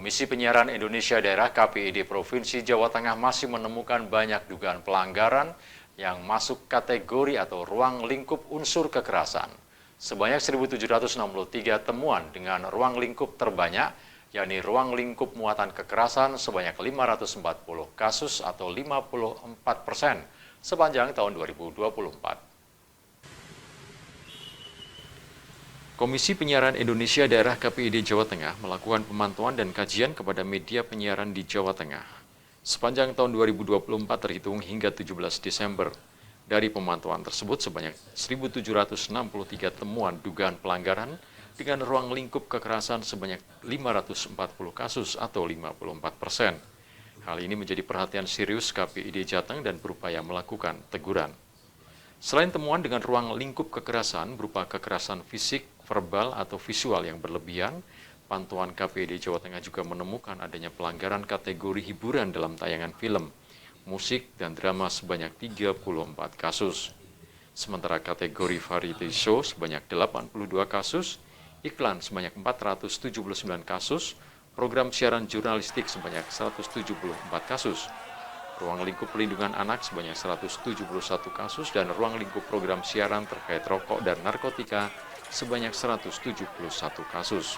Komisi Penyiaran Indonesia Daerah KPID Provinsi Jawa Tengah masih menemukan banyak dugaan pelanggaran yang masuk kategori atau ruang lingkup unsur kekerasan. Sebanyak 1.763 temuan dengan ruang lingkup terbanyak, yakni ruang lingkup muatan kekerasan sebanyak 540 kasus atau 54% sepanjang tahun 2024. Komisi Penyiaran Indonesia Daerah KPID Jawa Tengah melakukan pemantauan dan kajian kepada media penyiaran di Jawa Tengah. Sepanjang tahun 2024 terhitung hingga 17 Desember. Dari pemantauan tersebut sebanyak 1.763 temuan dugaan pelanggaran dengan ruang lingkup kekerasan sebanyak 540 kasus atau 54%. Hal ini menjadi perhatian serius KPID Jateng dan berupaya melakukan teguran. Selain temuan dengan ruang lingkup kekerasan berupa kekerasan fisik, verbal, atau visual yang berlebihan, pantauan KPID Jawa Tengah juga menemukan adanya pelanggaran kategori hiburan dalam tayangan film, musik, dan drama sebanyak 34 kasus. Sementara kategori variety show sebanyak 82 kasus, iklan sebanyak 479 kasus, program siaran jurnalistik sebanyak 174 kasus, ruang lingkup pelindungan anak sebanyak 171 kasus, dan ruang lingkup program siaran terkait rokok dan narkotika sebanyak 171 kasus.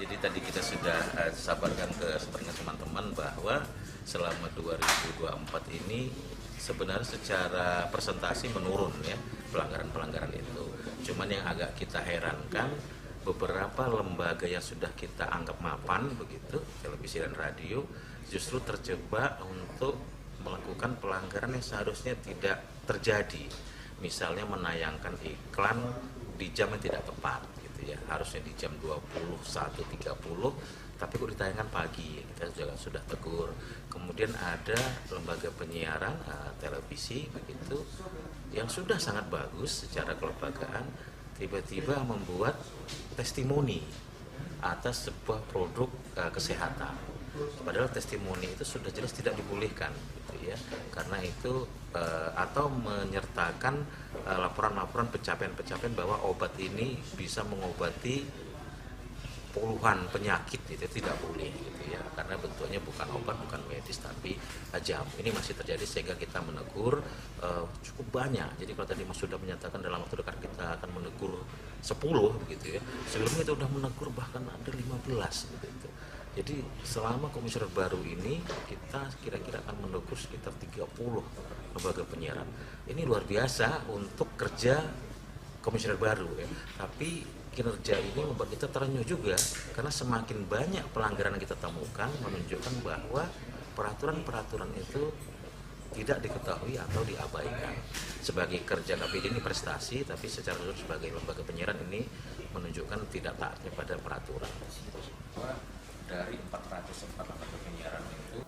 Jadi tadi kita sudah sabarkan ke teman-teman bahwa selama 2024 ini sebenarnya secara presentasi menurun ya pelanggaran-pelanggaran itu. Cuman yang agak kita herankan, beberapa lembaga yang sudah kita anggap mapan begitu, televisi dan radio, justru terjebak untuk melakukan pelanggaran yang seharusnya tidak terjadi. Misalnya menayangkan iklan di jam yang tidak tepat gitu ya, harusnya di jam 21.30 tapi kok ditayangkan pagi, kita juga sudah tegur. Kemudian ada lembaga penyiaran televisi begitu yang sudah sangat bagus secara kelembagaan, tiba-tiba membuat testimoni atas sebuah produk kesehatan, padahal testimoni itu sudah jelas tidak dibolehkan gitu ya, karena itu atau menyertakan laporan-laporan pencapaian-pencapaian bahwa obat ini bisa mengobati puluhan penyakit, itu tidak boleh gitu ya, karena bentuknya bukan obat, bukan medis tapi jam. Ini masih terjadi sehingga kita menegur cukup banyak. Jadi kalau tadi Mas sudah menyatakan dalam waktu dekat kita akan menegur 10 begitu ya, sebelumnya itu sudah menegur bahkan ada 15 gitu. Jadi selama komisioner baru ini kita kira-kira akan menegur sekitar 30 lembaga penyiaran. Ini luar biasa untuk kerja komisioner baru ya. Tapi kinerja ini membuat kita terenyuh juga karena semakin banyak pelanggaran yang kita temukan menunjukkan bahwa peraturan-peraturan itu tidak diketahui atau diabaikan. Sebagai kerja KPID ini prestasi, tapi secara khusus sebagai lembaga penyiaran ini menunjukkan tidak taatnya pada peraturan. Dari 404 lembaga penyiaran itu.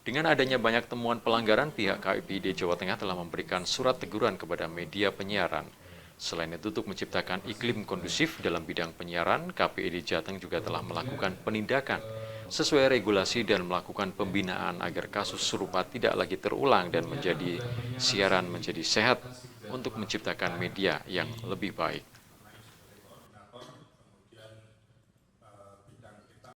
Dengan adanya banyak temuan pelanggaran, pihak KPID Jawa Tengah telah memberikan surat teguran kepada media penyiaran. Selain itu, untuk menciptakan iklim kondusif dalam bidang penyiaran, KPID Jateng juga telah melakukan penindakan sesuai regulasi dan melakukan pembinaan agar kasus serupa tidak lagi terulang dan menjadi siaran menjadi sehat untuk menciptakan media yang lebih baik.